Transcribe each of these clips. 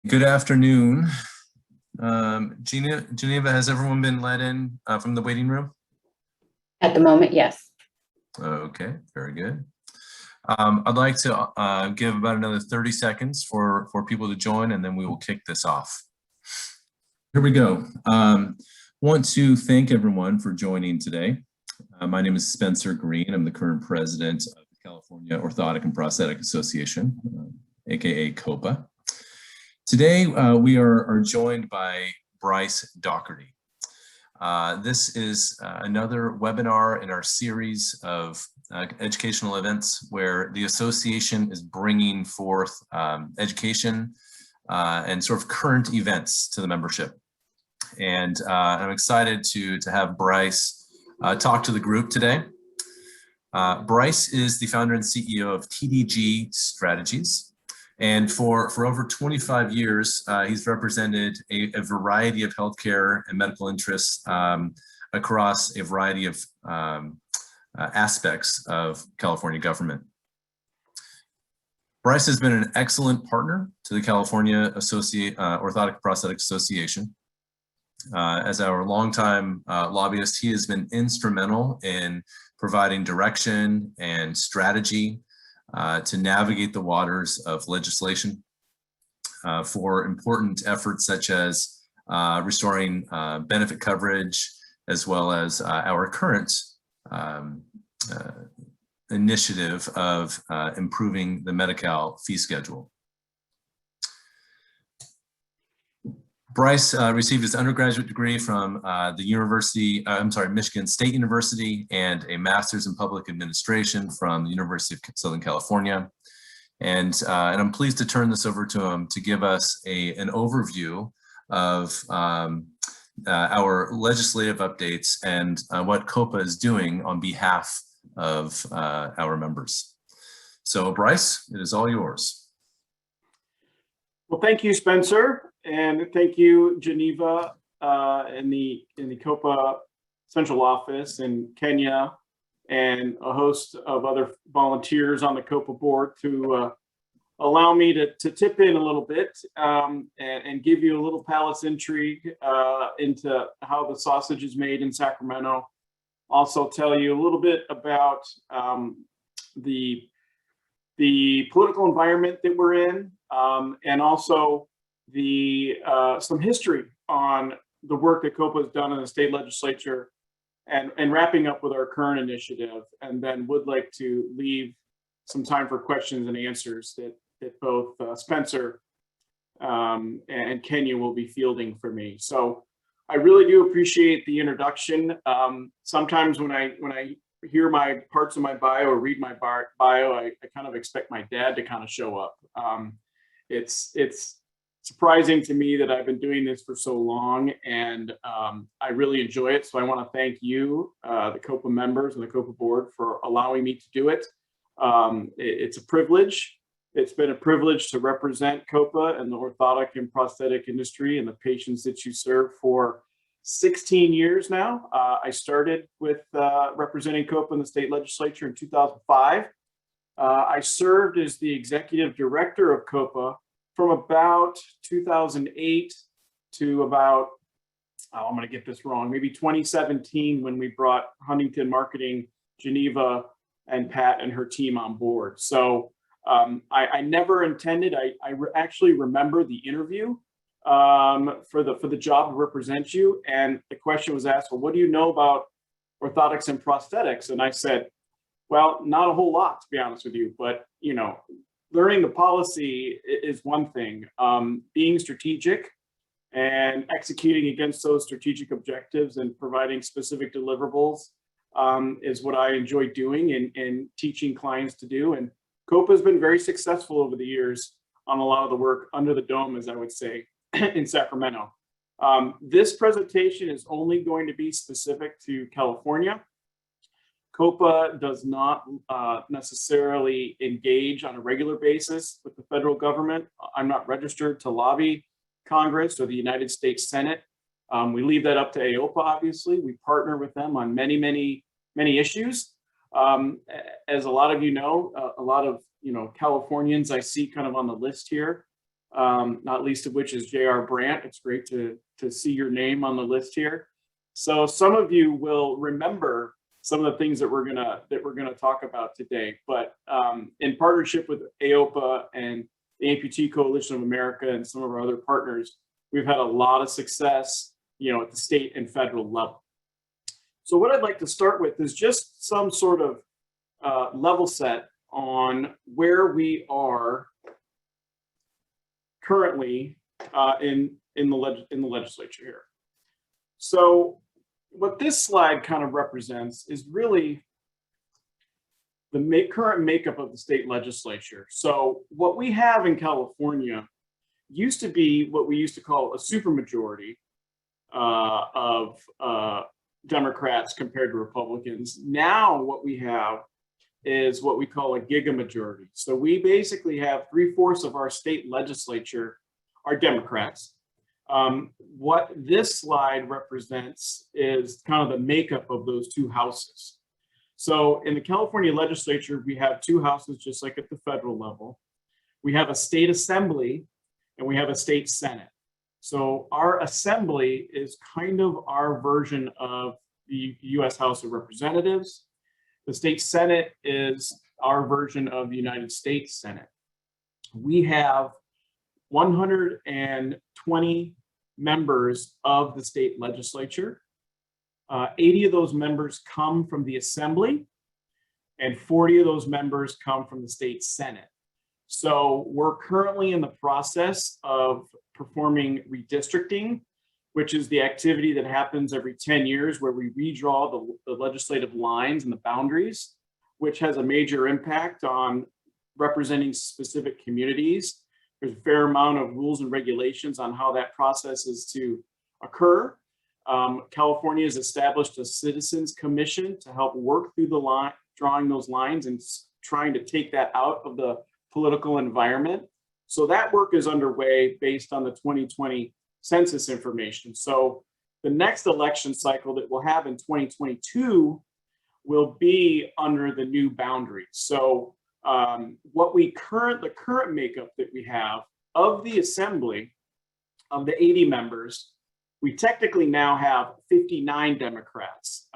Good afternoon. Geneva, has everyone been let in from the waiting room? At the moment, yes. Okay, very good. I'd like to give about another 30 seconds for people to join, and then we will kick this off. Here we go. Want to thank everyone for joining today. My name is Spencer Green. I'm the current president of the California Orthotic and Prosthetic Association, aka COPA. Today, we are joined by Bryce Docherty. This is another webinar in our series of educational events where the association is bringing forth education and sort of current events to the membership. And I'm excited to have Bryce talk to the group today. Bryce is the founder and CEO of TDG Strategies. And for over 25 years, he's represented a variety of healthcare and medical interests across a variety of aspects of California government. Bryce has been an excellent partner to the California Orthotic Prosthetic Association. As our longtime lobbyist, he has been instrumental in providing direction and strategy to navigate the waters of legislation for important efforts such as restoring benefit coverage, as well as our current initiative of improving the Medi-Cal fee schedule. Bryce received his undergraduate degree from Michigan State University, and a master's in public administration from the University of Southern California. And I'm pleased to turn this over to him to give us an overview of our legislative updates and what COPA is doing on behalf of our members. So Bryce, it is all yours. Well, thank you, Spencer. And thank you, Geneva, in the COPA central office in Kenya, and a host of other volunteers on the COPA board to allow me to tip in a little bit and give you a little palace intrigue into how the sausage is made in Sacramento. Also tell you a little bit about the political environment that we're in, and also some history on the work that COPA has done in the state legislature, and wrapping up with our current initiative, and then would like to leave some time for questions and answers that both Spencer and Kenya will be fielding for me. So I really do appreciate the introduction. Sometimes when I hear my parts of my bio or read my bio, I kind of expect my dad to kind of show up. It's surprising to me that I've been doing this for so long, and I really enjoy it. So I want to thank you, the COPA members and the COPA board, for allowing me to do it. It's a privilege. It's been a privilege to represent COPA and the orthotic and prosthetic industry and the patients that you serve for 16 years now. I started with representing COPA in the state legislature in 2005. I served as the executive director of COPA from about 2008 to about, I'm going to get this wrong, maybe 2017, when we brought Huntington Marketing, Geneva, and Pat and her team on board. So I never intended, I actually remember the interview for the job to represent you. And the question was asked, well, what do you know about orthotics and prosthetics? And I said, well, not a whole lot, to be honest with you, but, you know, learning the policy is one thing. Being strategic and executing against those strategic objectives and providing specific deliverables is what I enjoy doing and teaching clients to do. And COPA has been very successful over the years on a lot of the work under the dome, as I would say, in Sacramento. This presentation is only going to be specific to California. COPA does not necessarily engage on a regular basis with the federal government. I'm not registered to lobby Congress or the United States Senate. We leave that up to AOPA, obviously. We partner with them on many, many, many issues. As a lot of you know, a lot of Californians I see kind of on the list here not least of which is J.R. Brandt. It's great to see your name on the list here. So some of you will remember some of the things that we're gonna talk about today. But in partnership with AOPA and the Amputee Coalition of America and some of our other partners, we've had a lot of success, at the state and federal level. So what I'd like to start with is just some sort of level set on where we are currently in the legislature here. So what this slide kind of represents is really the current makeup of the state legislature. So what we have in California used to be what we used to call a supermajority of Democrats compared to Republicans. Now what we have is what we call a giga majority. So we basically have 3/4 of our state legislature are Democrats. What this slide represents is kind of the makeup of those two houses. So in the California legislature, we have two houses, just like at the federal level. We have a state assembly and we have a state senate. So our assembly is kind of our version of the US House of Representatives. The state senate is our version of the United States Senate. We have 120 members of the state legislature. 80 of those members come from the assembly and 40 of those members come from the state senate. So we're currently in the process of performing redistricting, which is the activity that happens every 10 years where we redraw the legislative lines and the boundaries, which has a major impact on representing specific communities. There's a fair amount of rules and regulations on how that process is to occur. California has established a citizens commission to help work through the line, drawing those lines and trying to take that out of the political environment. So that work is underway based on the 2020 census information. So the next election cycle that we'll have in 2022 will be under the new boundaries. So the current makeup that we have of the assembly, of the 80 members, we technically now have 59 Democrats.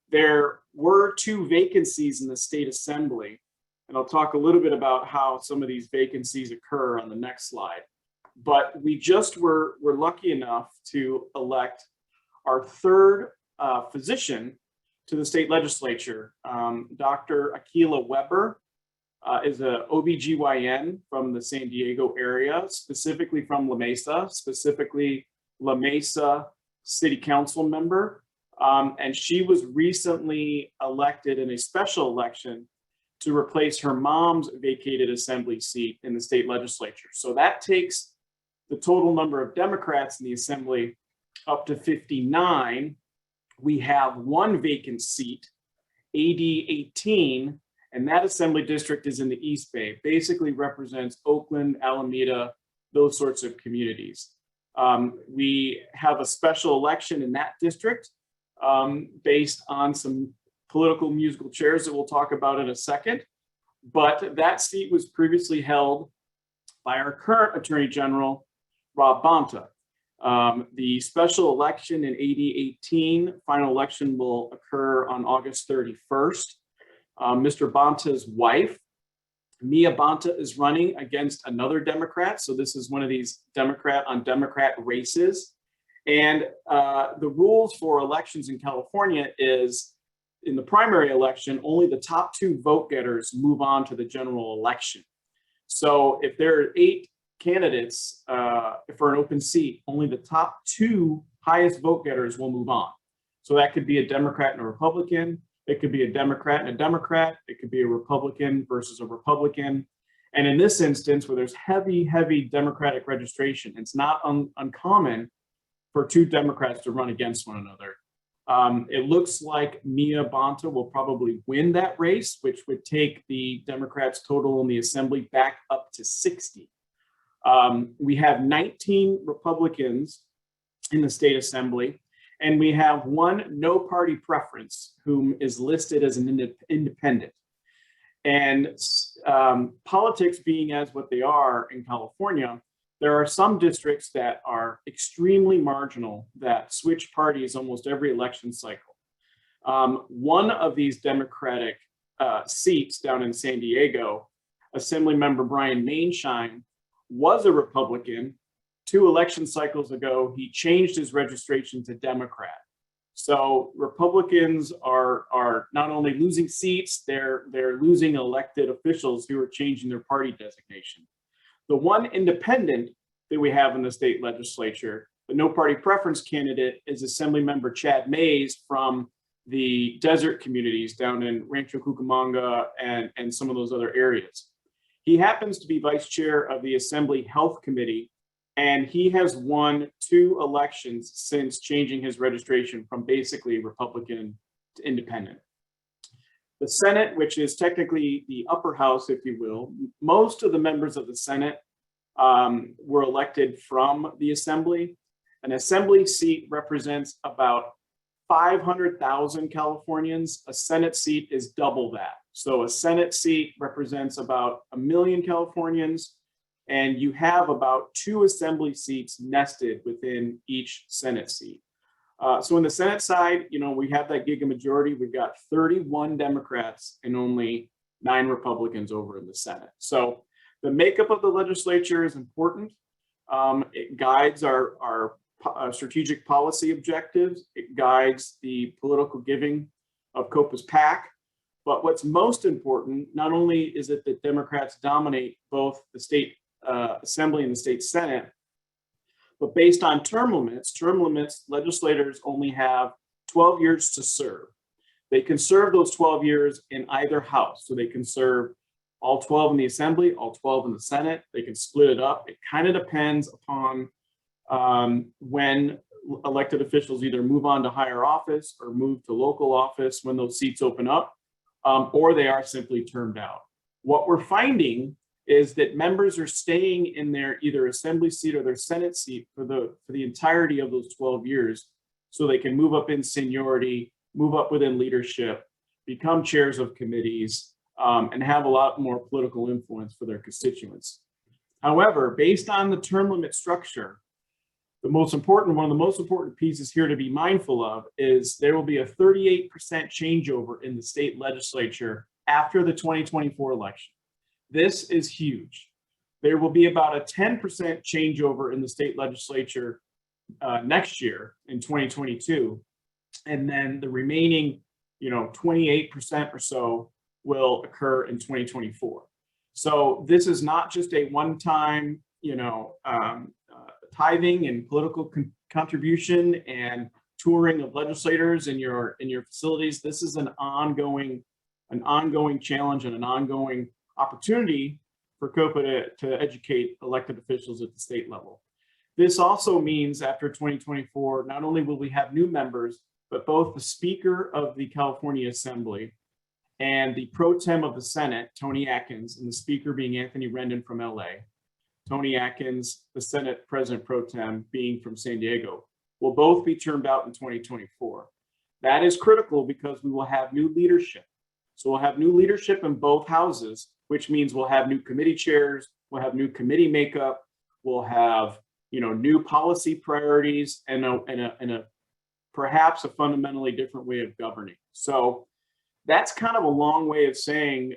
There were 2 vacancies in the state assembly, and I'll talk a little bit about how some of these vacancies occur on the next slide. But we just were lucky enough to elect our third physician to the state legislature. Dr. Akila Weber is a OBGYN from the San Diego area, specifically from La Mesa, specifically La Mesa City Council member. And she was recently elected in a special election to replace her mom's vacated assembly seat in the state legislature. So that takes the total number of Democrats in the assembly up to 59. We have 1 vacant seat, AD 18, and that assembly district is in the East Bay, basically represents Oakland, Alameda, those sorts of communities. We have a special election in that district based on some political musical chairs that we'll talk about in a second. But that seat was previously held by our current Attorney General, Rob Bonta. The special election in AD 18, final election will occur on August 31st. Mr. Bonta's wife, Mia Bonta, is running against another Democrat. So this is one of these Democrat on Democrat races. And the rules for elections in California is in the primary election, only the top 2 vote getters move on to the general election. So if there are 8 candidates for an open seat, only the top 2 highest vote getters will move on. So that could be a Democrat and a Republican. It could be a Democrat and a Democrat. It could be a Republican versus a Republican. And in this instance, where there's heavy, heavy Democratic registration, it's not uncommon for 2 Democrats to run against one another. It looks like Mia Bonta will probably win that race, which would take the Democrats' total in the assembly back up to 60. We have 19 Republicans in the state assembly, and we have 1 no party preference whom is listed as an independent. And politics being as what they are in California, there are some districts that are extremely marginal that switch parties almost every election cycle. One of these Democratic seats down in San Diego, Assemblymember Brian Mainshine was a Republican. 2 election cycles ago, he changed his registration to Democrat. So Republicans are not only losing seats, they're losing elected officials who are changing their party designation. The one independent that we have in the state legislature, the no party preference candidate, is Assemblymember Chad Mays from the desert communities down in Rancho Cucamonga and some of those other areas. He happens to be vice chair of the Assembly Health Committee, and he has won 2 elections since changing his registration from basically Republican to independent. The Senate, which is technically the upper house, if you will, most of the members of the Senate were elected from the Assembly. An Assembly seat represents about 500,000 Californians. A Senate seat is double that. So a Senate seat represents about 1 million Californians, and you have about 2 Assembly seats nested within each Senate seat. So in the Senate side, we have that giga majority. We've got 31 Democrats and only 9 Republicans over in the Senate. So the makeup of the legislature is important. It guides our strategic policy objectives. It guides the political giving of COPA's PAC. But what's most important, not only is it that Democrats dominate both the state Assembly and the state Senate, but based on term limits, legislators only have 12 years to serve. They can serve those 12 years in either house. So they can serve all 12 in the Assembly, all 12 in the Senate. They can split it up. It kind of depends upon when elected officials either move on to higher office or move to local office when those seats open up, or they are simply termed out. What we're finding is that members are staying in their either Assembly seat or their Senate seat for the entirety of those 12 years, so they can move up in seniority, move up within leadership, become chairs of committees, and have a lot more political influence for their constituents. However, based on the term limit structure, one of the most important pieces here to be mindful of is there will be a 38% changeover in the state legislature after the 2024 election. This is huge. There will be about a 10% changeover in the state legislature next year in 2022. And then the remaining, 28% or so will occur in 2024. So this is not just a one-time, tithing and political contribution and touring of legislators in your facilities. This is an ongoing challenge and an ongoing opportunity for COPA to educate elected officials at the state level. This also means after 2024, not only will we have new members, but both the Speaker of the California Assembly and the Pro Tem of the Senate, Tony Atkins, and the Speaker being Anthony Rendon from LA. Tony Atkins, the Senate President Pro Tem, being from San Diego, will both be termed out in 2024. That is critical because we will have new leadership. So we'll have new leadership in both houses, which means we'll have new committee chairs, we'll have new committee makeup, we'll have new policy priorities, and perhaps a fundamentally different way of governing. So that's kind of a long way of saying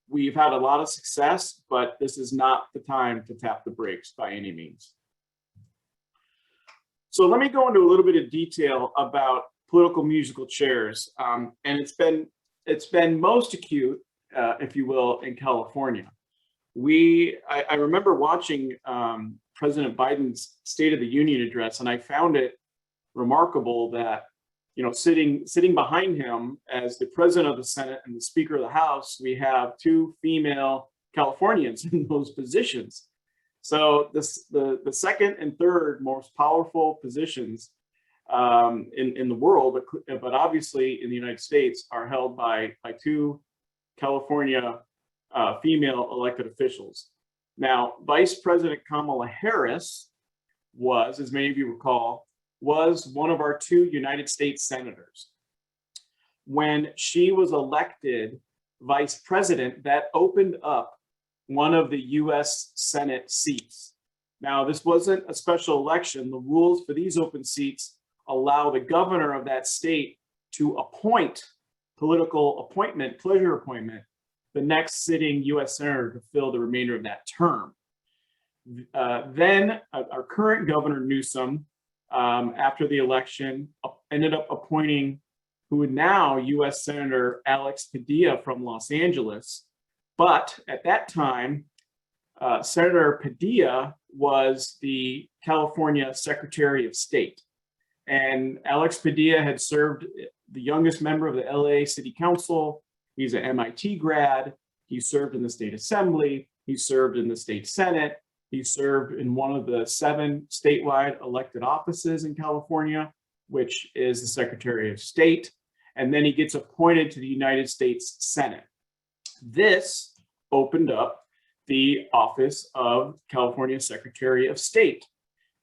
we've had a lot of success, but this is not the time to tap the brakes by any means. So let me go into a little bit of detail about political musical chairs, and it's been most acute, if you will, in California. I remember watching President Biden's State of the Union address, and I found it remarkable that, sitting behind him as the President of the Senate and the Speaker of the House, we have 2 female Californians in those positions. So the second and third most powerful positions in the world, but obviously in the United States, are held by 2 California female elected officials. Now, Vice President Kamala Harris was, as many of you recall, was one of our 2 United States senators. When she was elected vice president, that opened up one of the US Senate seats. Now, this wasn't a special election. The rules for these open seats allow the governor of that state to appoint pleasure appointment, the next sitting US Senator to fill the remainder of that term. Then our current Governor Newsom, after the election, ended up appointing who now US Senator Alex Padilla from Los Angeles. But at that time, Senator Padilla was the California Secretary of State. And Alex Padilla had served the youngest member of the LA City Council. He's an MIT grad. He served in the state assembly. He served in the state Senate. He served in one of the 7 statewide elected offices in California, which is the Secretary of State. And then he gets appointed to the United States Senate. This opened up the office of California Secretary of State.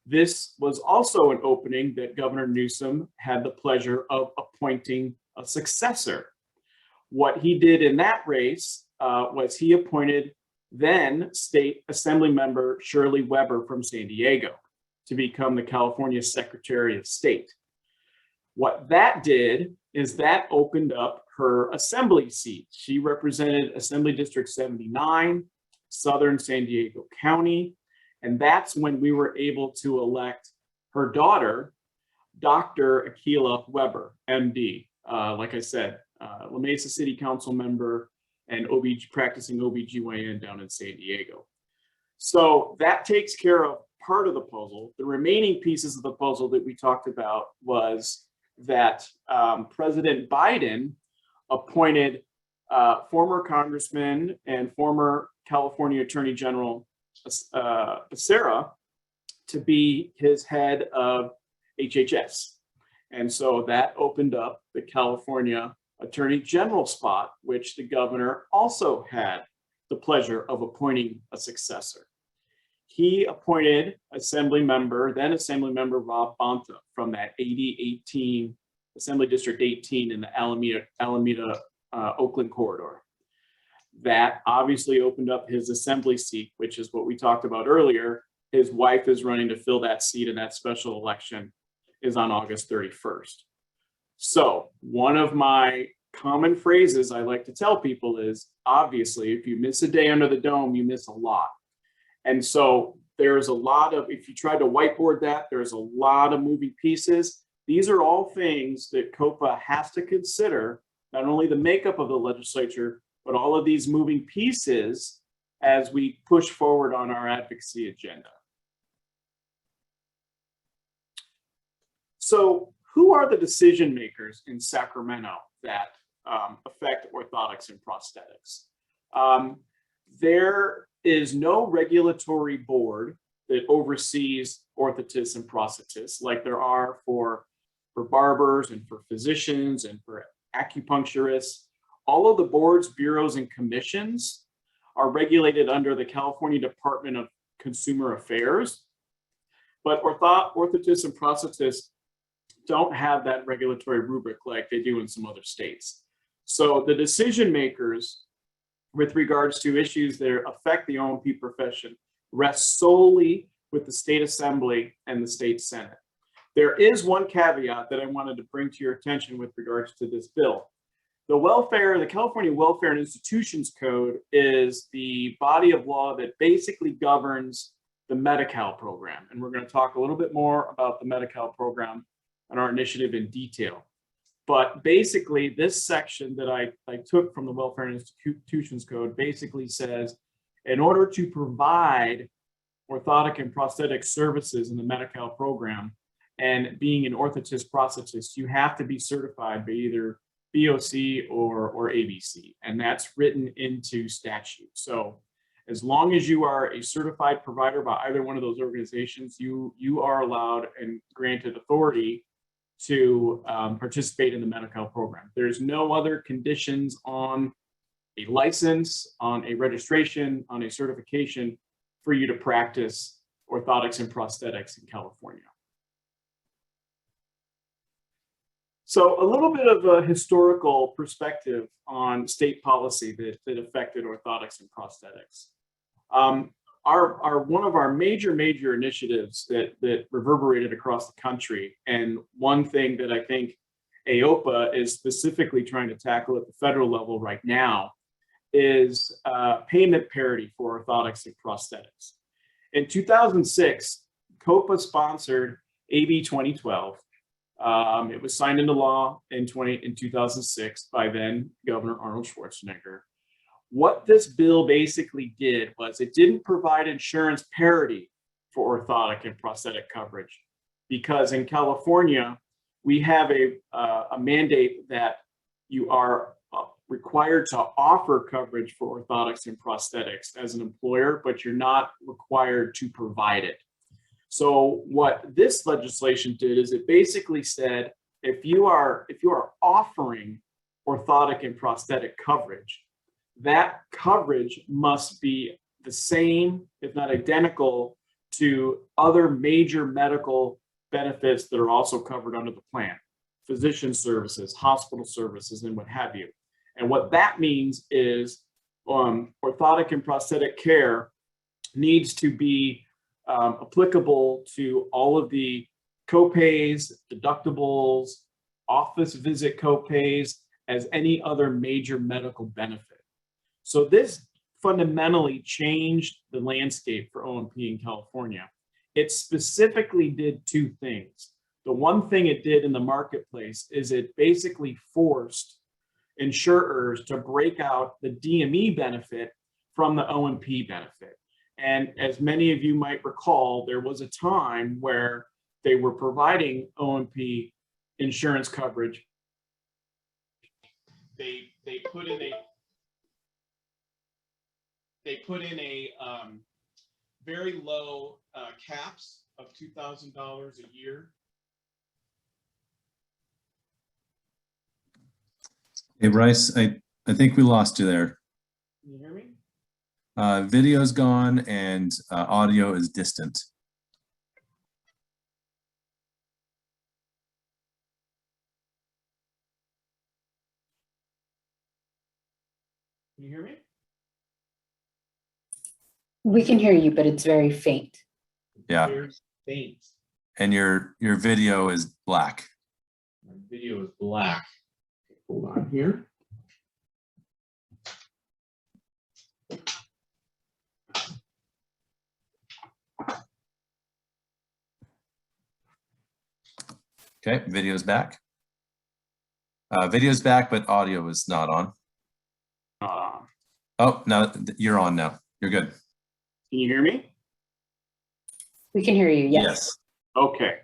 This was also an opening that Governor Newsom had the pleasure of appointing a successor. What he did in that race was he appointed then State Assembly member Shirley Weber from San Diego to become the California Secretary of State. What that did is that opened up her assembly seat. She represented Assembly District 79, Southern San Diego County, and that's when we were able to elect her daughter, Dr. Akilah Weber, MD. Like I said, La Mesa City Council member and practicing OBGYN down in San Diego. So that takes care of part of the puzzle. The remaining pieces of the puzzle that we talked about was that President Biden appointed former Congressman and former California Attorney General Becerra to be his head of HHS. And so that opened up the California Attorney General spot, which the governor also had the pleasure of appointing a successor. He appointed then Assembly Member Rob Bonta from that 8018 Assembly District 18 in the Alameda Oakland corridor. That obviously opened up his assembly seat, which is what we talked about earlier. His wife is running to fill that seat, and that special election is on August 31st. So one of my common phrases I like to tell people is, obviously, if you miss a day under the dome, you miss a lot. And so there's a lot of, if you try to whiteboard that, there's a lot of moving pieces. These are all things that COPA has to consider, not only the makeup of the legislature, but all of these moving pieces as we push forward on our advocacy agenda. So who are the decision makers in Sacramento that affect orthotics and prosthetics? There is no regulatory board that oversees orthotists and prosthetists like there are for barbers and for physicians and for acupuncturists. All of the boards, bureaus, and commissions are regulated under the California Department of Consumer Affairs, but orthotists and prosthetists don't have that regulatory rubric like they do in some other states. So the decision makers with regards to issues that affect the O&P profession rest solely with the state assembly and the state senate. There is one caveat that I wanted to bring to your attention with regards to this bill. The California Welfare and Institutions Code is the body of law that basically governs the Medi-Cal program. And we're going to talk a little bit more about the Medi-Cal program and our initiative in detail. But basically, this section that I took from the Welfare and Institutions Code basically says, in order to provide orthotic and prosthetic services in the Medi-Cal program, and being an orthotist prosthetist, you have to be certified by either BOC or ABC, and that's written into statute. So as long as you are a certified provider by either one of those organizations, you are allowed and granted authority to participate in the Medi-Cal program. There's no other conditions on a license, on a registration, on a certification for you to practice orthotics and prosthetics in California. So a little bit of a historical perspective on state policy that affected orthotics and prosthetics. One of our major initiatives that reverberated across the country, and one thing that I think AOPA is specifically trying to tackle at the federal level right now, is payment parity for orthotics and prosthetics. In 2006, COPA sponsored AB 2012. It was signed into law in 2006 by then Governor Arnold Schwarzenegger. What this bill basically did was it didn't provide insurance parity for orthotic and prosthetic coverage, because in California, we have a mandate that you are required to offer coverage for orthotics and prosthetics as an employer, but you're not required to provide it. So what this legislation did is it basically said, if you are offering orthotic and prosthetic coverage, that coverage must be the same, if not identical, to other major medical benefits that are also covered under the plan: physician services, hospital services, and what have you. And what that means is orthotic and prosthetic care needs to be applicable to all of the copays, deductibles, office visit copays, as any other major medical benefit. So this fundamentally changed the landscape for O&P in California. It specifically did two things. The one thing it did in the marketplace is it basically forced insurers to break out the DME benefit from the O&P benefit. And as many of you might recall, there was a time where they were providing O&P insurance coverage. They put in a very low caps of $2,000 a year. Hey, Bryce, I think we lost you there. Can you hear me? Video's gone and audio is distant. Can you hear me? We can hear you, but it's very faint. Yeah. Very faint. And your video is black. My video is black. Hold on here. Okay, video's back. Video's back, but audio is not on. Oh, no, you're on now. You're good. Can you hear me? We can hear you, yes. Okay.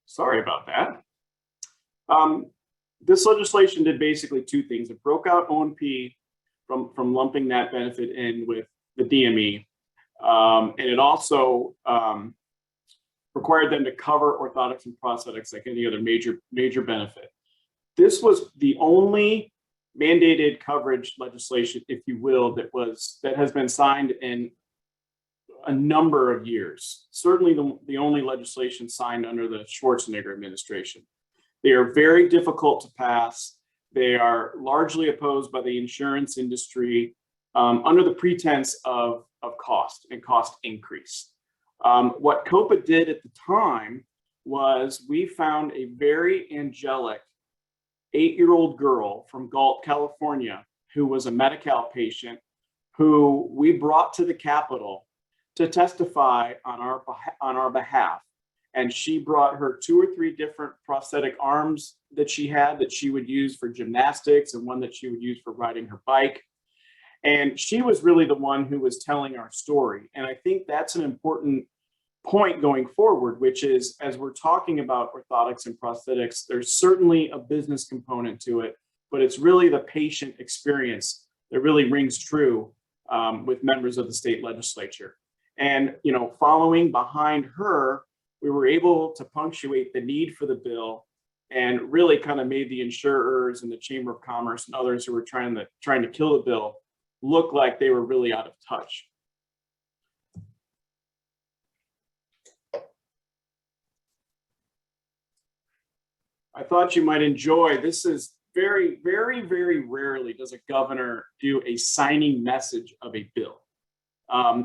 Sorry about that. This legislation did basically two things. It broke out O&P from lumping that benefit in with the DME. And it also required them to cover orthotics and prosthetics like any other major benefit. This was the only mandated coverage legislation, if you will, that has been signed in a number of years. Certainly the only legislation signed under the Schwarzenegger administration. They are very difficult to pass. They are largely opposed by the insurance industry under the pretense of cost and cost increase. What COPA did at the time was we found a very angelic 8-year-old girl from Galt, California, who was a Medi-Cal patient, who we brought to the Capitol to testify on our behalf. And she brought her 2 or 3 different prosthetic arms that she had that she would use for gymnastics and one that she would use for riding her bike. And she was really the one who was telling our story. And I think that's an important point going forward, which is, as we're talking about orthotics and prosthetics, there's certainly a business component to it, but it's really the patient experience that really rings true with members of the state legislature. And, you know, following behind her, we were able to punctuate the need for the bill and really kind of made the insurers and the Chamber of Commerce and others who were trying to kill the bill look like they were really out of touch. I thought you might enjoy. This is very, very, very rarely does a governor do a signing message of a bill.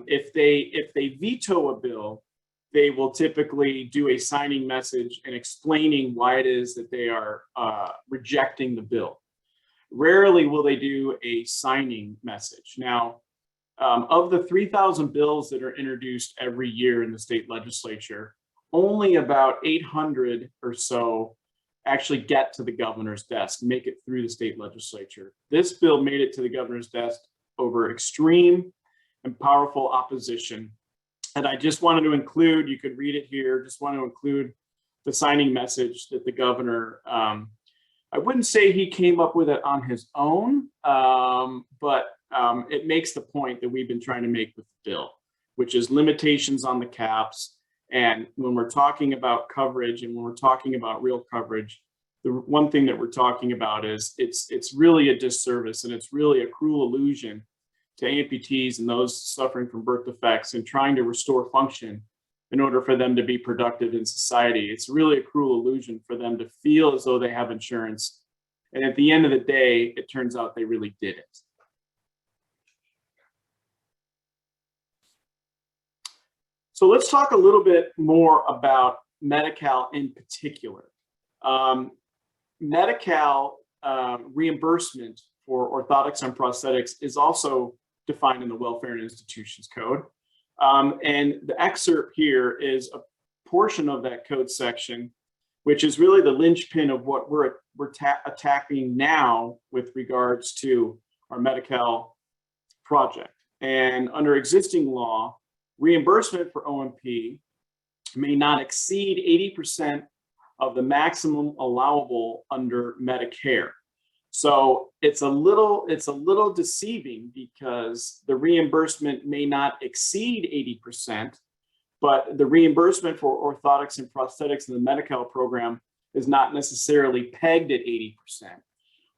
If they veto a bill, they will typically do a signing message and explaining why it is that they are rejecting the bill. Rarely will they do a signing message. Now, of the 3,000 bills that are introduced every year in the state legislature, only about 800 or so actually get to the governor's desk, make it through the state legislature. This bill made it to the governor's desk over extreme and powerful opposition. And I just wanted to include, you could read it here, just want to include the signing message that the governor, I wouldn't say he came up with it on his own, but it makes the point that we've been trying to make with the bill, which is limitations on the caps. And when we're talking about coverage and when we're talking about real coverage, the one thing that we're talking about is it's really a disservice and it's really a cruel illusion to amputees and those suffering from birth defects and trying to restore function in order for them to be productive in society. It's really a cruel illusion for them to feel as though they have insurance. And at the end of the day, it turns out they really didn't. So let's talk a little bit more about Medi-Cal in particular. Medi-Cal reimbursement for orthotics and prosthetics is also defined in the Welfare and Institutions Code. And the excerpt here is a portion of that code section, which is really the linchpin of what we're attacking now with regards to our Medi-Cal project. And under existing law, reimbursement for O&P may not exceed 80% of the maximum allowable under Medicare. So it's a little deceiving because the reimbursement may not exceed 80%, but the reimbursement for orthotics and prosthetics in the Medi-Cal program is not necessarily pegged at 80%.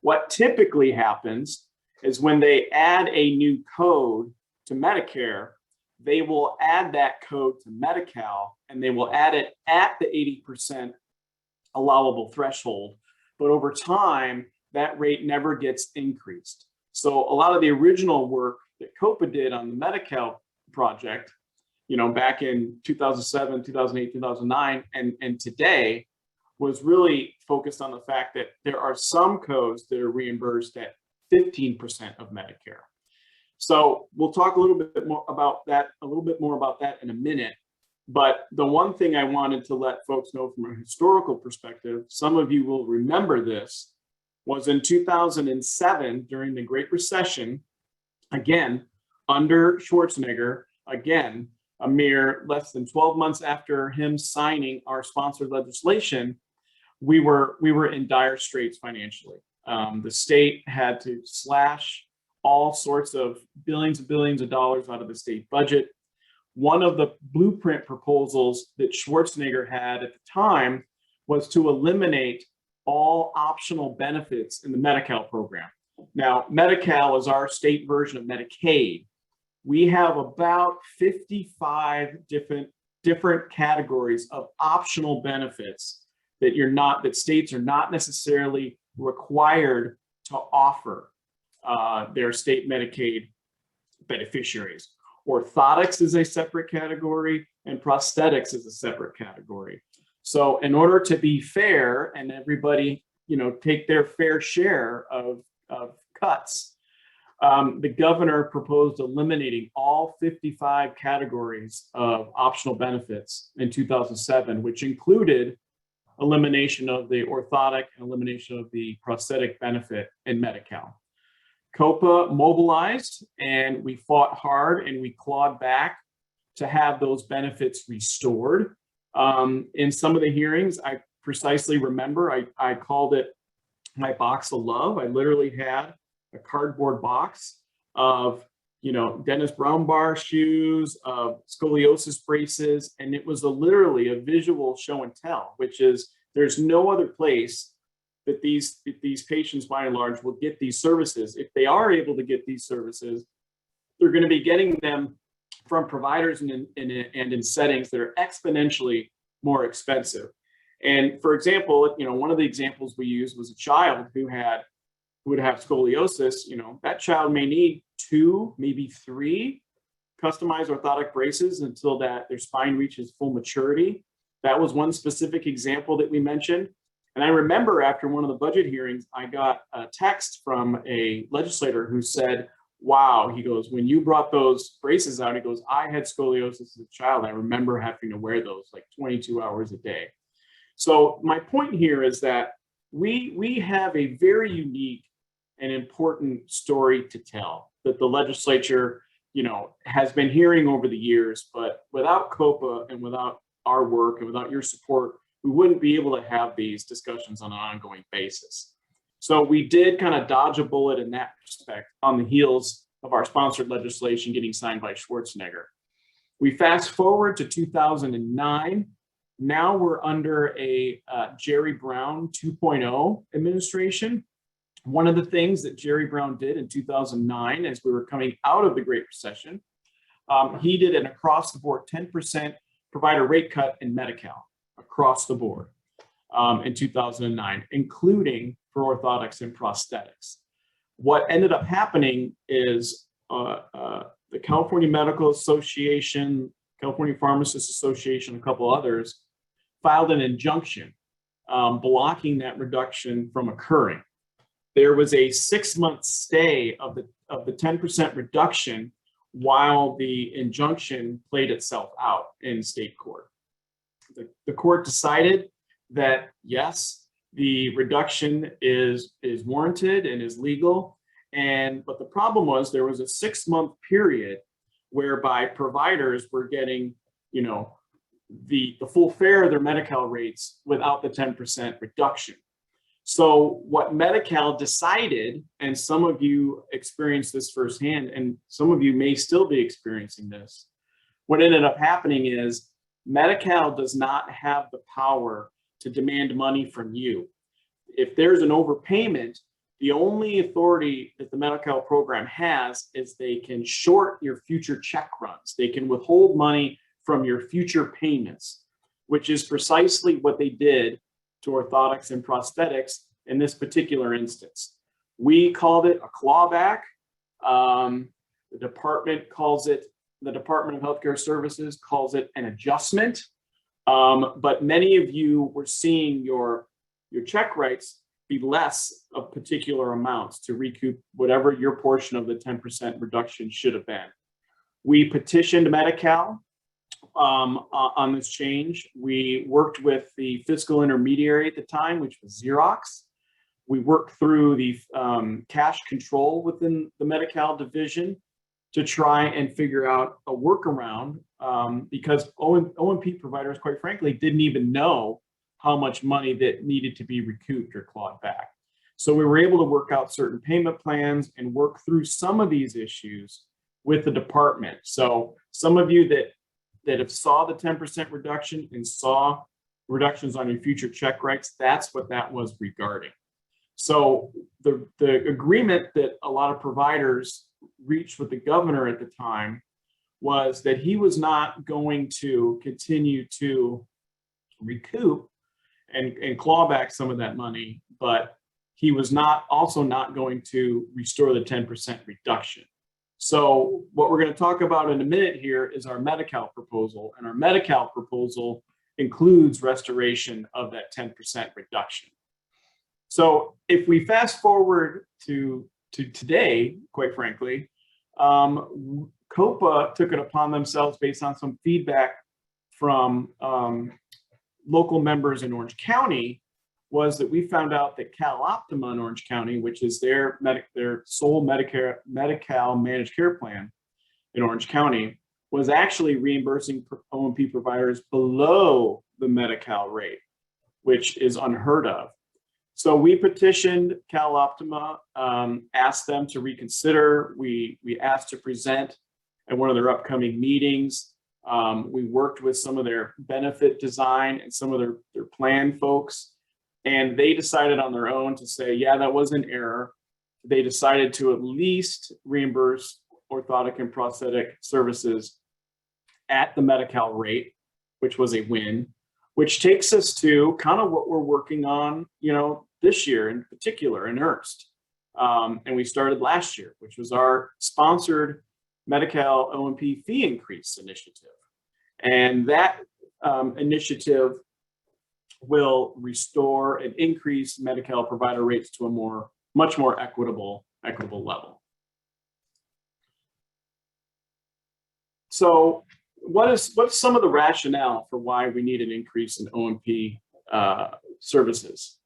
What typically happens is when they add a new code to Medicare, they will add that code to Medi-Cal and they will add it at the 80% allowable threshold. But over time, that rate never gets increased. So a lot of the original work that COPA did on the Medi-Cal project, you know, back in 2007, 2008, 2009, and today was really focused on the fact that there are some codes that are reimbursed at 15% of Medicare. So we'll talk a little bit more about that in a minute. But the one thing I wanted to let folks know from a historical perspective, some of you will remember this, was in 2007 during the Great Recession, again, under Schwarzenegger, again, a mere less than 12 months after him signing our sponsored legislation, we were in dire straits financially. The state had to slash all sorts of billions and billions of dollars out of the state budget. One of the blueprint proposals that Schwarzenegger had at the time was to eliminate all optional benefits in the Medi-Cal program. Now, Medi-Cal is our state version of Medicaid. We have about 55 different categories of optional benefits that states are not necessarily required to offer their state Medicaid beneficiaries. Orthotics is a separate category and prosthetics is a separate category. So in order to be fair and everybody, you know, take their fair share of cuts, the governor proposed eliminating all 55 categories of optional benefits in 2007, which included elimination of the orthotic and elimination of the prosthetic benefit in Medi-Cal. COPA mobilized and we fought hard and we clawed back to have those benefits restored. In some of the hearings, I precisely remember I called it my box of love. I literally had a cardboard box of, you know, Dennis Brown bar shoes, of scoliosis braces, and it was literally a visual show and tell, which is there's no other place that these patients by and large will get these services. If they are able to get these services, they're going to be getting them from providers and in settings that are exponentially more expensive. And for example, one of the examples we used was a child who would have scoliosis. That child may need 2, maybe 3 customized orthotic braces until their spine reaches full maturity. That was one specific example that we mentioned. And I remember after one of the budget hearings, I got a text from a legislator who said, wow, he goes, when you brought those braces out, he goes, I had scoliosis as a child. I remember having to wear those like 22 hours a day. So my point here is that we have a very unique and important story to tell that the legislature, has been hearing over the years, but without COPA and without our work and without your support, we wouldn't be able to have these discussions on an ongoing basis. So we did kind of dodge a bullet in that respect on the heels of our sponsored legislation getting signed by Schwarzenegger. We fast forward to 2009. Now we're under a Jerry Brown 2.0 administration. One of the things that Jerry Brown did in 2009, as we were coming out of the Great Recession, he did an across-the-board 10% provider rate cut in Medi-Cal across the board in 2009, including for orthotics and prosthetics. What ended up happening is the California Medical Association, California Pharmacists Association, a couple others, filed an injunction blocking that reduction from occurring. There was a 6-month stay of the 10% reduction while the injunction played itself out in state court. The court decided that yes, the reduction is warranted and is legal, but the problem was there was a 6-month period whereby providers were getting, the full fare of their Medi-Cal rates without the 10% reduction. So what Medi-Cal decided, and some of you experienced this firsthand, and some of you may still be experiencing this, what ended up happening is Medi-Cal does not have the power to demand money from you. If there's an overpayment, the only authority that the Medi-Cal program has is they can short your future check runs. They can withhold money from your future payments, which is precisely what they did to orthotics and prosthetics in this particular instance. We called it a clawback. The Department of Healthcare Services calls it an adjustment. But many of you were seeing your check rates be less of particular amounts to recoup whatever your portion of the 10% reduction should have been. We petitioned Medi-Cal on this change. We worked with the fiscal intermediary at the time, which was Xerox. We worked through the cash control within the Medi-Cal division to try and figure out a workaround because O&P providers, quite frankly, didn't even know how much money that needed to be recouped or clawed back. So we were able to work out certain payment plans and work through some of these issues with the department. So some of you that have saw the 10% reduction and saw reductions on your future check rates, that's what that was regarding. So the agreement that a lot of providers reached with the governor at the time was that he was not going to continue to recoup and claw back some of that money, but he was also not going to restore the 10% reduction. So what we're going to talk about in a minute here is our Medi-Cal proposal, and our Medi-Cal proposal includes restoration of that 10% reduction. So if we fast forward to today, quite frankly, COPA took it upon themselves based on some feedback from local members in Orange County, was that we found out that CalOptima in Orange County, which is their sole Medi-Cal managed care plan in Orange County, was actually reimbursing O&P providers below the Medi-Cal rate, which is unheard of. So we petitioned CalOptima, asked them to reconsider. We asked to present at one of their upcoming meetings. We worked with some of their benefit design and some of their plan folks, and they decided on their own to say, yeah, that was an error. They decided to at least reimburse orthotic and prosthetic services at the Medi-Cal rate, which was a win. which takes us to kind of what we're working on, this year in particular in earnest. And we started last year, which was our sponsored Medi-Cal O&P fee increase initiative. And that initiative will restore and increase Medi-Cal provider rates to a much more equitable level. So what's some of the rationale for why we need an increase in O&P services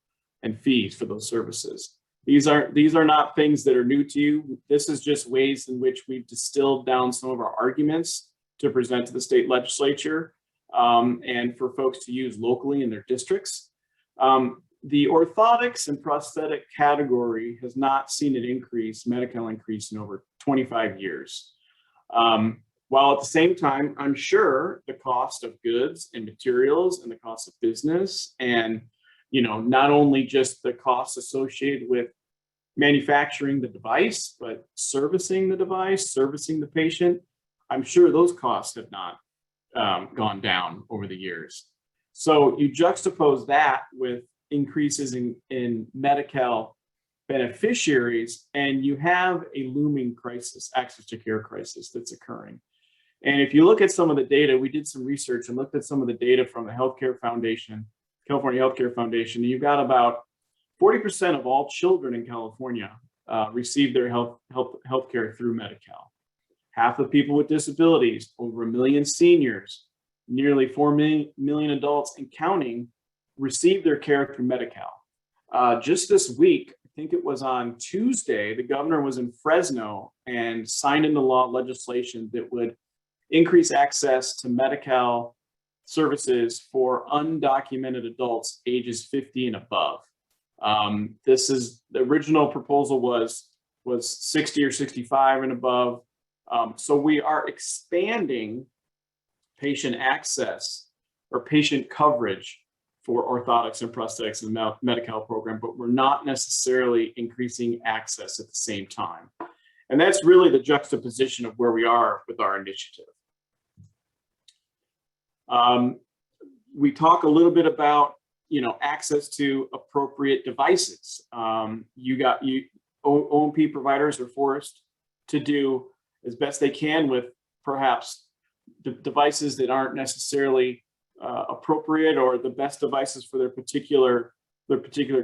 and fees for those services? These are not things that are new to you. This is just ways in which we've distilled down some of our arguments to present to the state legislature and for folks to use locally in their districts. The orthotics and prosthetic category has not seen an increase, Medi-Cal increase, in over 25 years. While at the same time, I'm sure the cost of goods and materials and the cost of business and, not only just the costs associated with manufacturing the device, but servicing the device, servicing the patient, I'm sure those costs have not gone down over the years. So you juxtapose that with increases in Medi-Cal beneficiaries, and you have a looming crisis, access to care crisis that's occurring. And if you look at some of the data, we did some research and looked at some of the data from the Healthcare Foundation, California Healthcare Foundation, and you've got about 40% of all children in California receive their healthcare through Medi-Cal. Half of people with disabilities, over 1 million seniors, nearly 4 million adults and counting receive their care through Medi-Cal. Just this week, I think it was on Tuesday, the governor was in Fresno and signed into law legislation that would increase access to Medi-Cal services for undocumented adults ages 50 and above. This is the original proposal was 60 or 65 and above. So we are expanding patient access or patient coverage for orthotics and prosthetics in the Medi-Cal program, but we're not necessarily increasing access at the same time. And that's really the juxtaposition of where we are with our initiative. We talk a little bit about, access to appropriate devices. O&P providers are forced to do as best they can with perhaps devices that aren't necessarily appropriate or the best devices for their particular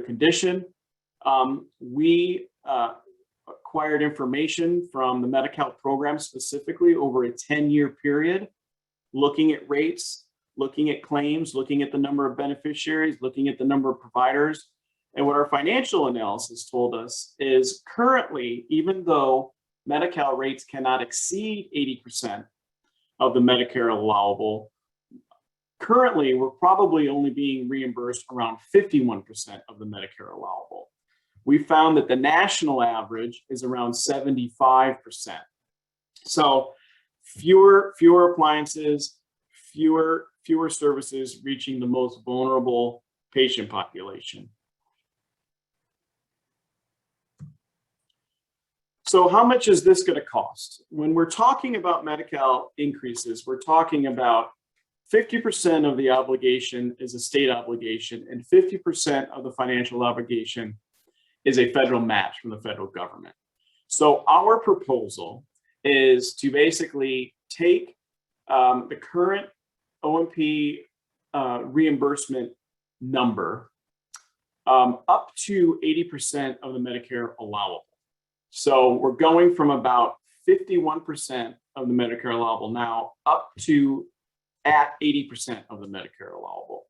condition. We acquired information from the Medi-Cal program specifically over a 10-year period, looking at rates, looking at claims, looking at the number of beneficiaries, looking at the number of providers. And what our financial analysis told us is currently, even though Medi-Cal rates cannot exceed 80% of the Medicare allowable, currently we're probably only being reimbursed around 51% of the Medicare allowable. We found that the national average is around 75%. So fewer appliances, fewer services reaching the most vulnerable patient population. So how much is this going to cost? When we're talking about Medi-Cal increases, we're talking about 50% of the obligation is a state obligation and 50% of the financial obligation is a federal match from the federal government. So our proposal is to basically take the current O&P reimbursement number up to 80% of the Medicare allowable. So we're going from about 51% of the Medicare allowable now up to at 80% of the Medicare allowable.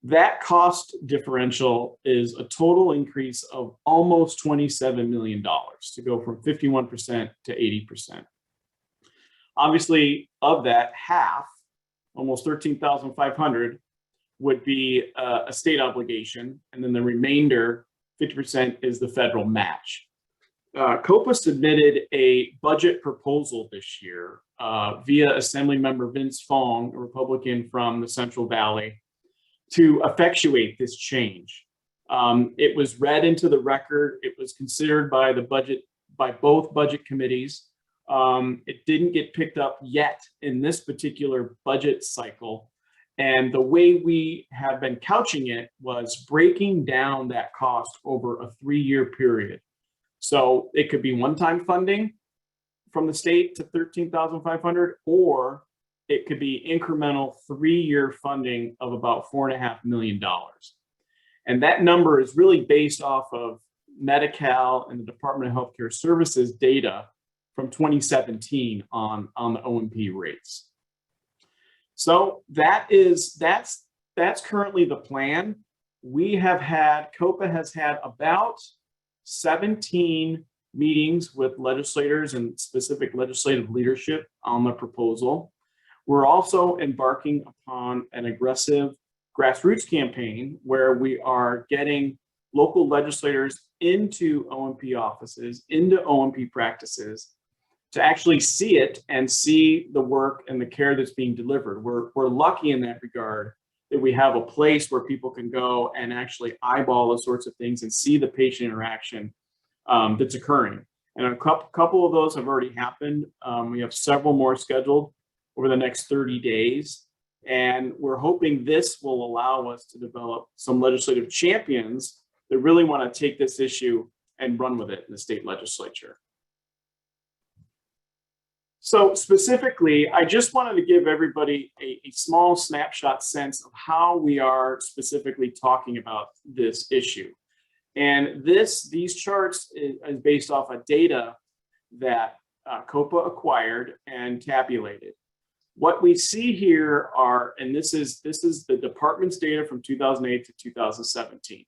That cost differential is a total increase of almost $27 million to go from 51% to 80%. Obviously, of that, half, almost 13,500, would be a state obligation, and then the remainder, 50%, is the federal match. COPA submitted a budget proposal this year via Assemblymember Vince Fong, a Republican from the Central Valley, to effectuate this change. It was read into the record. It was considered by both budget committees. It didn't get picked up yet in this particular budget cycle. And the way we have been couching it was breaking down that cost over a 3-year period. So it could be one-time funding from the state to $13,500, or it could be incremental 3-year funding of about $4.5 million. And that number is really based off of Medi-Cal and the Department of Healthcare Services data from 2017 on the O&P rates. So that's currently the plan. COPA has had about 17 meetings with legislators and specific legislative leadership on the proposal. We're also embarking upon an aggressive grassroots campaign where we are getting local legislators into O&P offices, into O&P practices, to actually see it and see the work and the care that's being delivered. We're lucky in that regard that we have a place where people can go and actually eyeball those sorts of things and see the patient interaction that's occurring. And a couple of those have already happened. We have several more scheduled over the next 30 days. And we're hoping this will allow us to develop some legislative champions that really want to take this issue and run with it in the state legislature. So specifically, I just wanted to give everybody a small snapshot sense of how we are specifically talking about this issue. And these charts is based off of data that COPA acquired and tabulated. What we see here are, and this is the department's data from 2008 to 2017.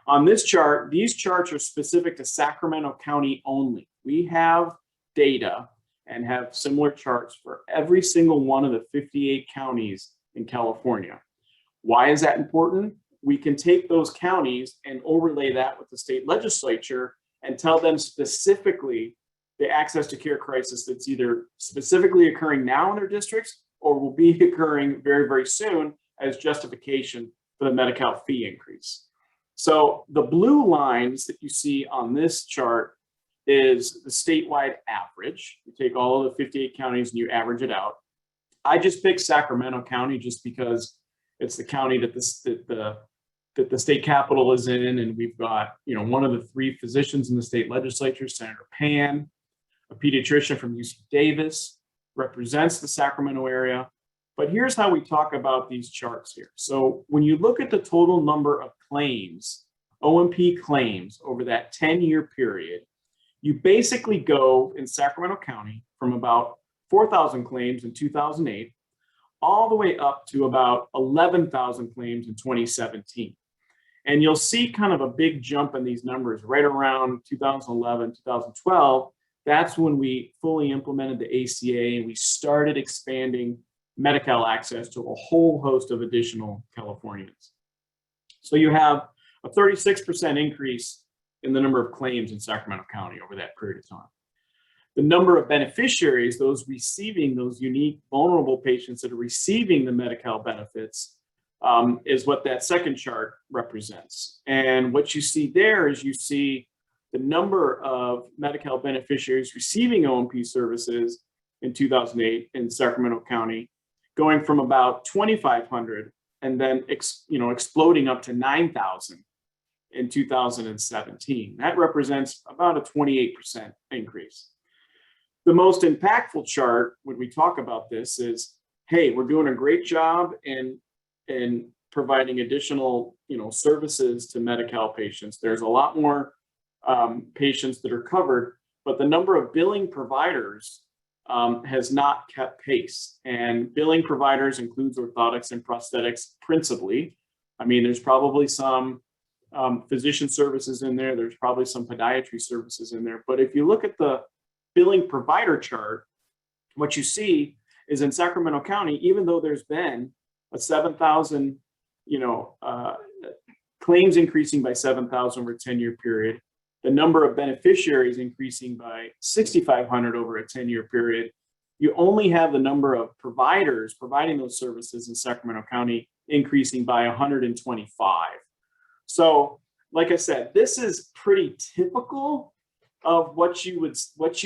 On this chart, these charts are specific to Sacramento County only. We have data and have similar charts for every single one of the 58 counties in California. Why is that important? We can take those counties and overlay that with the state legislature and tell them specifically the access to care crisis that's either specifically occurring now in their districts or will be occurring very, very soon as justification for the Medi-Cal fee increase. So the blue lines that you see on this chart is the statewide average. You take all of the 58 counties and you average it out. I just picked Sacramento County just because it's the county that the state capital is in, and we've got, you know, one of the 3 physicians in the state legislature, Senator Pan, a pediatrician from UC Davis, represents the Sacramento area. But here's how we talk about these charts here. So when you look at the total number of claims, O&P claims over that 10-year period, you basically go in Sacramento County from about 4,000 claims in 2008 all the way up to about 11,000 claims in 2017. And you'll see kind of a big jump in these numbers right around 2011, 2012. That's when we fully implemented the ACA and we started expanding Medi-Cal access to a whole host of additional Californians. So you have a 36% increase in the number of claims in Sacramento County over that period of time. The number of beneficiaries, those receiving those unique vulnerable patients that are receiving the Medi-Cal benefits, is what that second chart represents. And what you see there is you see the number of Medi-Cal beneficiaries receiving O&P services in 2008 in Sacramento County, going from about 2,500 and then exploding up to 9,000 in 2017. That represents about a 28% increase. The most impactful chart when we talk about this is, hey, we're doing a great job in providing additional services to Medi-Cal patients. There's a lot more patients that are covered, but the number of billing providers has not kept pace. And billing providers includes orthotics and prosthetics principally. I mean, there's probably some physician services in there. There's probably some podiatry services in there. But if you look at the billing provider chart, what you see is in Sacramento County, even though there's been a 7,000, claims increasing by 7,000 over a 10-year period, the number of beneficiaries increasing by 6,500 over a 10-year period, you only have the number of providers providing those services in Sacramento County increasing by 125. So, like I said, this is pretty typical of what you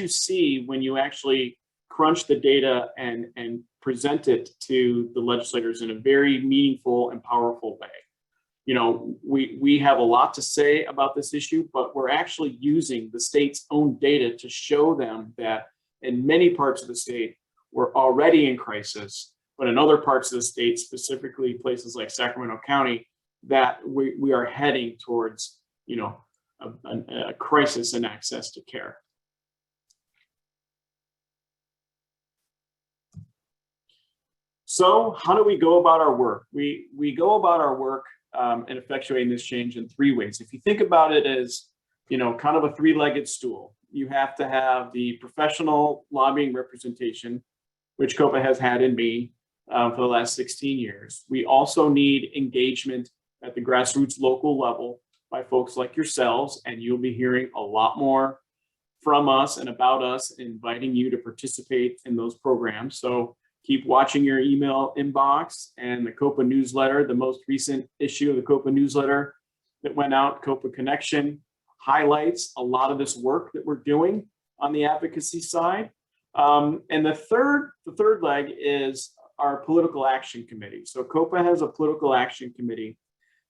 see when you actually crunch the data and present it to the legislators in a very meaningful and powerful way. You know, we have a lot to say about this issue, but we're actually using the state's own data to show them that in many parts of the state, we're already in crisis, but in other parts of the state, specifically places like Sacramento County, that we are heading towards, you know, a crisis in access to care. So how do we go about our work? We go about our work and effectuating this change in three ways. If you think about it as, you know, kind of a three-legged stool, you have to have the professional lobbying representation, which COPA has had in me for the last 16 years. We also need engagement at the grassroots local level by folks like yourselves, and you'll be hearing a lot more from us and about us, inviting you to participate in those programs. So keep watching your email inbox and the COPA newsletter. The most recent issue of the COPA newsletter that went out, COPA Connection, highlights a lot of this work that we're doing on the advocacy side. And the third leg is our political action committee. So COPA has a political action committee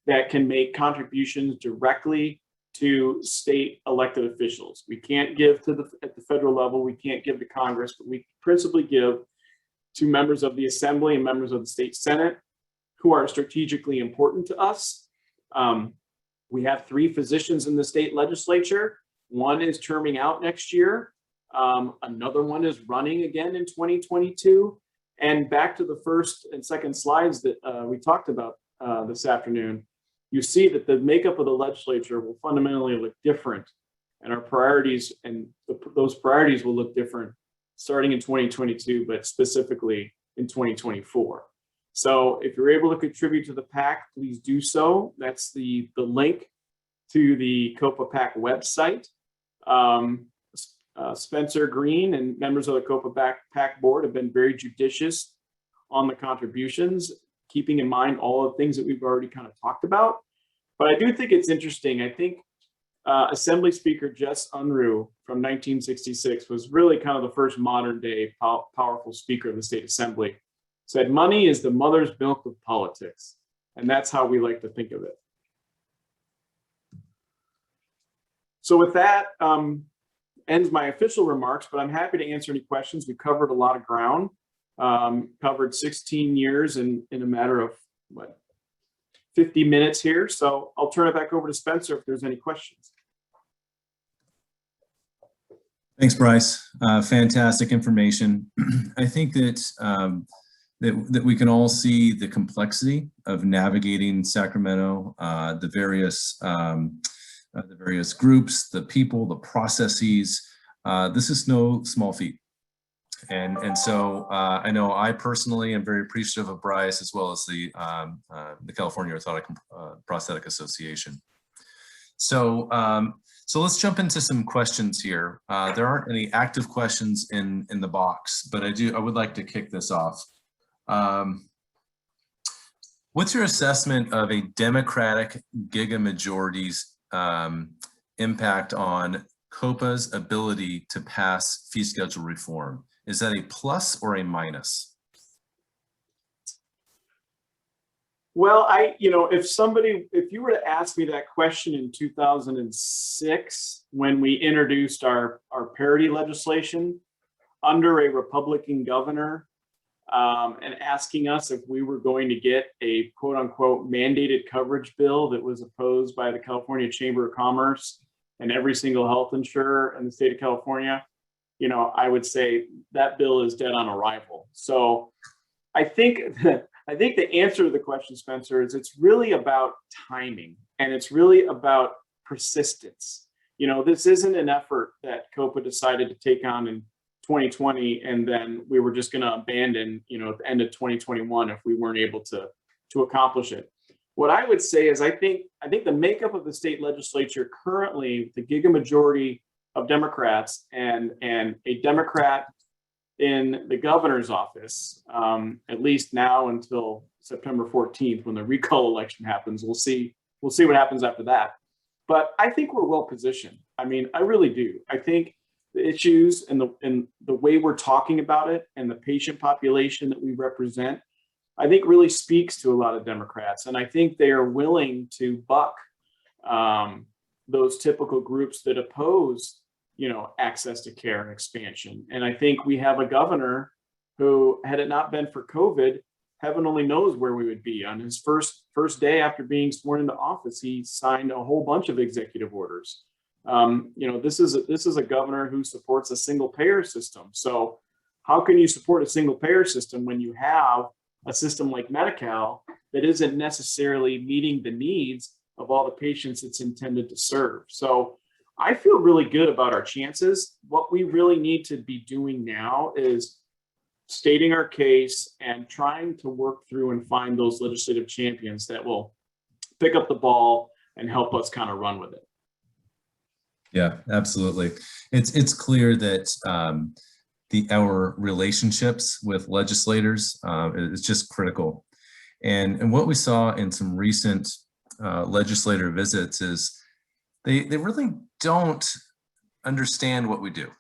that can make contributions directly to state elected officials. We can't give at the federal level, we can't give to Congress, but we principally give to members of the Assembly and members of the State Senate who are strategically important to us. We have 3 physicians in the state legislature. One is terming out next year. Another one is running again in 2022. And back to the first and second slides that we talked about this afternoon, you see that the makeup of the legislature will fundamentally look different, and our priorities and those priorities will look different starting in 2022, but specifically in 2024. So if you're able to contribute to the PAC, please do so. That's the link to the COPA PAC website. Spencer Green and members of the COPA PAC board have been very judicious on the contributions, keeping in mind all the things that we've already kind of talked about. But I do think it's interesting. I think Assembly Speaker Jess Unruh from 1966 was really kind of the first modern day powerful speaker of the state assembly. Said, money is the mother's milk of politics. And that's how we like to think of it. So with that, ends my official remarks, but I'm happy to answer any questions. We covered a lot of ground, covered 16 years in a matter of, 50 minutes here. So I'll turn it back over to Spencer if there's any questions. Thanks, Bryce. Fantastic information. I think that, that we can all see the complexity of navigating Sacramento, the various groups, the people, the processes. This is no small feat. And so I know I personally am very appreciative of Bryce, as well as the California Orthotic Prosthetic Association. So so let's jump into some questions here. There aren't any active questions in the box, but I would like to kick this off. What's your assessment of a Democratic giga majority's impact on COPA's ability to pass fee schedule reform? Is that a plus or a minus? Well, if you were to ask me that question in 2006, when we introduced our parity legislation under a Republican governor, and asking us if we were going to get a quote unquote mandated coverage bill that was opposed by the California Chamber of Commerce and every single health insurer in the state of California, I would say that bill is dead on arrival. So I think the answer to the question, Spencer, is it's really about timing, and it's really about persistence. This isn't an effort that COPA decided to take on in 2020, and then we were just going to abandon, at the end of 2021 if we weren't able to accomplish it. What I would say is I think the makeup of the state legislature currently, the giga majority of Democrats and a Democrat in the governor's office, at least now until September 14th, when the recall election happens. We'll see what happens after that. But I think we're well positioned. I mean, I really do. I think the issues and the way we're talking about it and the patient population that we represent, I think really speaks to a lot of Democrats. And I think they are willing to buck those typical groups that oppose, access to care and expansion. And I think we have a governor who, had it not been for COVID, heaven only knows where we would be. On his first day after being sworn into office, he signed a whole bunch of executive orders. This is a governor who supports a single payer system. So how can you support a single payer system when you have a system like Medi-Cal that isn't necessarily meeting the needs of all the patients it's intended to serve? So I feel really good about our chances. What we really need to be doing now is stating our case and trying to work through and find those legislative champions that will pick up the ball and help us kind of run with it. Yeah, absolutely. It's clear that our relationships with legislators is just critical. And what we saw in some recent legislator visits is they really don't understand what we do.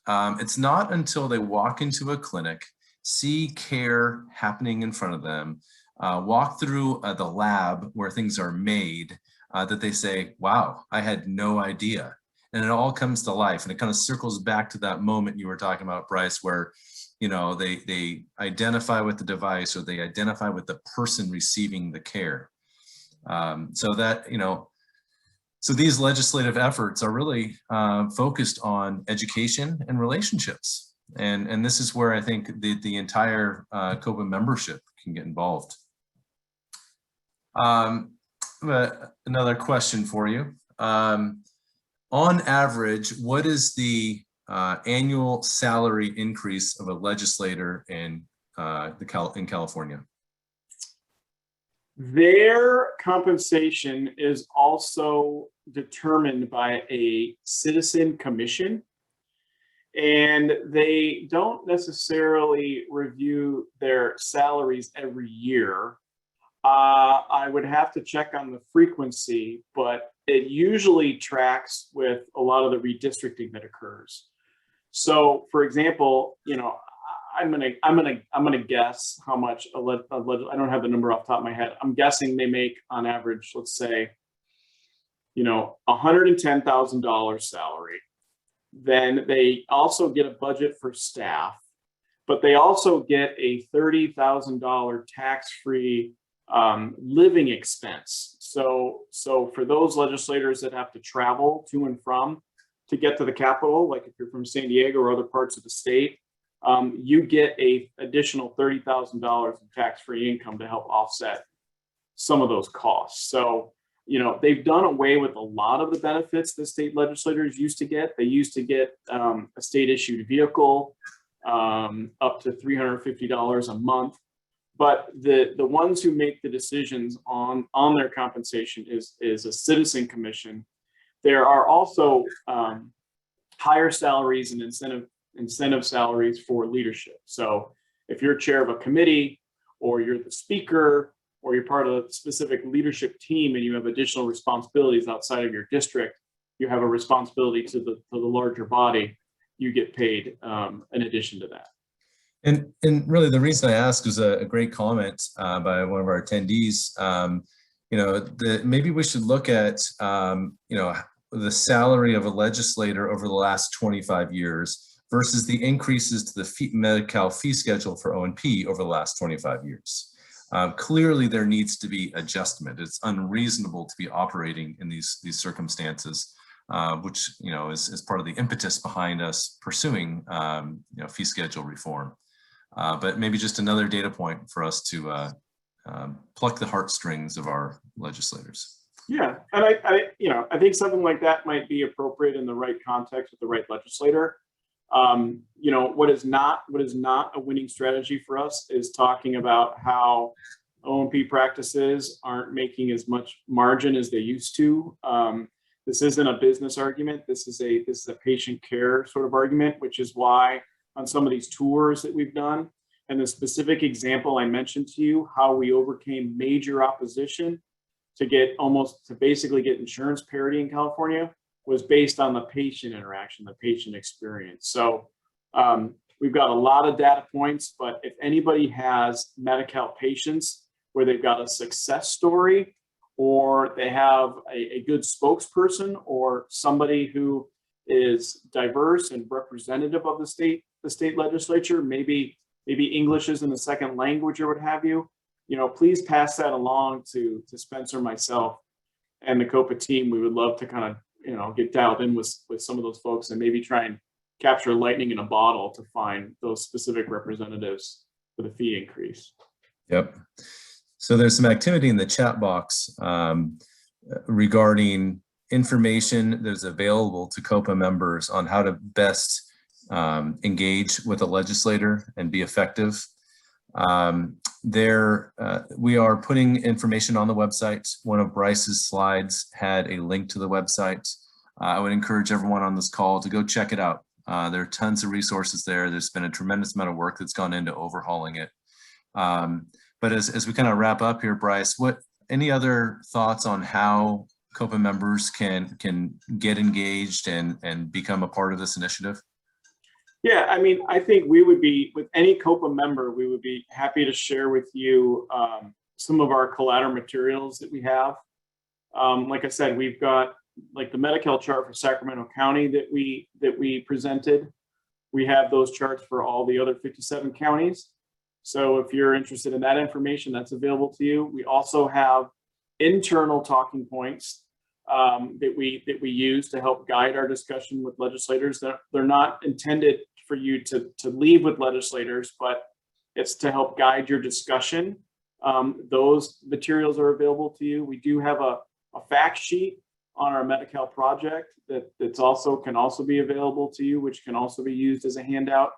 It's not until they walk into a clinic, see care happening in front of them, walk through the lab where things are made, that they say, wow, I had no idea. And it all comes to life. And it kind of circles back to that moment you were talking about, Bryce, where they identify with the device, or they identify with the person receiving the care. So these legislative efforts are really focused on education and relationships. And this is where I think the entire COPA membership can get involved. But another question for you. On average, what is the annual salary increase of a legislator in California? Their compensation is also determined by a citizen commission, and they don't necessarily review their salaries every year. I would have to check on the frequency, but it usually tracks with a lot of the redistricting that occurs. So, for example, I'm gonna guess how much I don't have the number off the top of my head. I'm guessing they make on average, let's say, $110,000 salary. Then they also get a budget for staff, but they also get a $30,000 tax-free living expense. So for those legislators that have to travel to and from to get to the Capitol, like if you're from San Diego or other parts of the state, you get a additional $30,000 in tax-free income to help offset some of those costs. So, they've done away with a lot of the benefits that state legislators used to get. They used to get a state-issued vehicle, up to $350 a month. But the ones who make the decisions on their compensation is a citizen commission. There are also higher salaries and incentive salaries for leadership. So if you're chair of a committee, or you're the speaker, or you're part of a specific leadership team and you have additional responsibilities outside of your district, you have a responsibility to the larger body, you get paid in addition to that. And really the reason I asked was a great comment by one of our attendees. Maybe we should look at, the salary of a legislator over the last 25 years versus the increases to the Medi-Cal fee schedule for O&P over the last 25 years. Clearly there needs to be adjustment. It's unreasonable to be operating in these circumstances, which, is part of the impetus behind us pursuing, fee schedule reform. But maybe just another data point for us to pluck the heartstrings of our legislators. Yeah, and I think something like that might be appropriate in the right context with the right legislator. What is not a winning strategy for us is talking about how O&P practices aren't making as much margin as they used to. This isn't a business argument. This is a patient care sort of argument, which is why on some of these tours that we've done, and the specific example I mentioned to you, how we overcame major opposition to basically get insurance parity in California. was based on the patient interaction, the patient experience. So we've got a lot of data points, but if anybody has Medi-Cal patients where they've got a success story, or they have a good spokesperson, or somebody who is diverse and representative of the state legislature, maybe English isn't a second language or what have you, please pass that along to Spencer, myself, and the COPA team. We would love to kind of, get dialed in with some of those folks and maybe try and capture lightning in a bottle to find those specific representatives for the fee increase. Yep. So there's some activity in the chat box regarding information that is available to COPA members on how to best engage with a legislator and be effective. We are putting information on the website. One of Bryce's slides had a link to the website. I would encourage everyone on this call to go check it out. There are tons of resources there. There's been a tremendous amount of work that's gone into overhauling it. But as we kind of wrap up here, Bryce, any other thoughts on how COPA members can get engaged and become a part of this initiative? Yeah, I mean, I think we would be, with any COPA member, we would be happy to share with you some of our collateral materials that we have. Like I said, we've got like the Medi-Cal chart for Sacramento County that we presented. We have those charts for all the other 57 counties. So if you're interested in that information, that's available to you. We also have internal talking points that we use to help guide our discussion with legislators. They're not intended for you to leave with legislators, but it's to help guide your discussion. Those materials are available to you. We do have a fact sheet on our Medi-Cal project can also be available to you, which can also be used as a handout.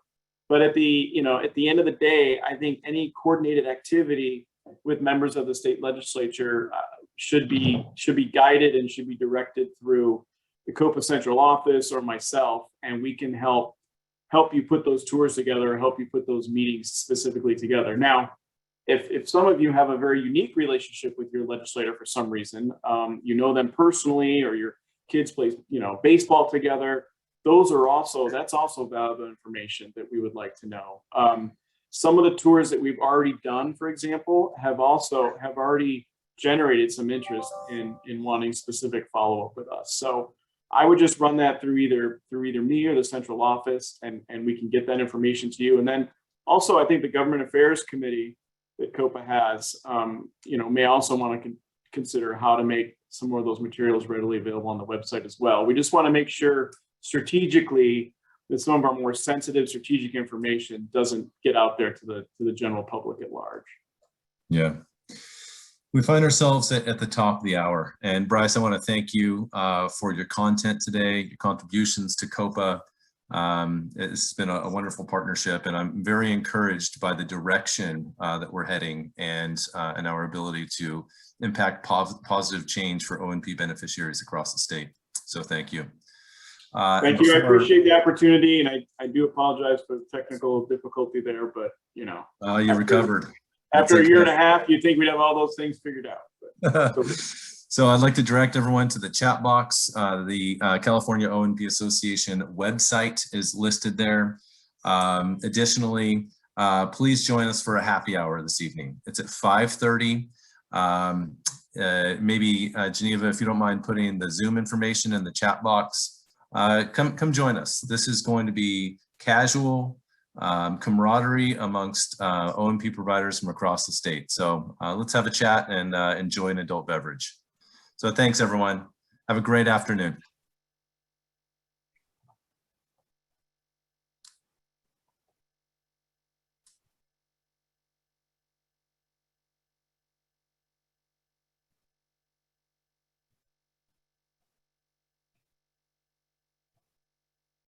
But at the end of the day, I think any coordinated activity with members of the state legislature should be guided and should be directed through the COPA central office or myself, and we can help you put those tours together, help you put those meetings specifically together. Now, if some of you have a very unique relationship with your legislator for some reason, you know them personally, or your kids play baseball together, that's also valuable information that we would like to know. Some of the tours that we've already done, for example, have already generated some interest in wanting specific follow-up with us. So I would just run that through either me or the central office, and we can get that information to you. And then also, I think the Government Affairs Committee that COPA has, may also want to consider how to make some more of those materials readily available on the website as well. We just want to make sure strategically that some of our more sensitive strategic information doesn't get out there to the general public at large. Yeah. We find ourselves at the top of the hour. And Bryce, I want to thank you for your content today, your contributions to COPA. It's been a wonderful partnership, and I'm very encouraged by the direction that we're heading and our ability to impact positive change for ONP beneficiaries across the state. So thank you. Thank you. I appreciate the opportunity, and I do apologize for the technical difficulty there, but you recovered. After a year and a half, you'd think we'd have all those things figured out. But So I'd like to direct everyone to the chat box. The California ONP Association website is listed there. Additionally, please join us for a happy hour this evening. It's at 5:30. Maybe Geneva, if you don't mind putting the Zoom information in the chat box, come join us. This is going to be casual camaraderie amongst ONP providers from across the state. So let's have a chat and enjoy an adult beverage. So thanks, everyone. Have a great afternoon.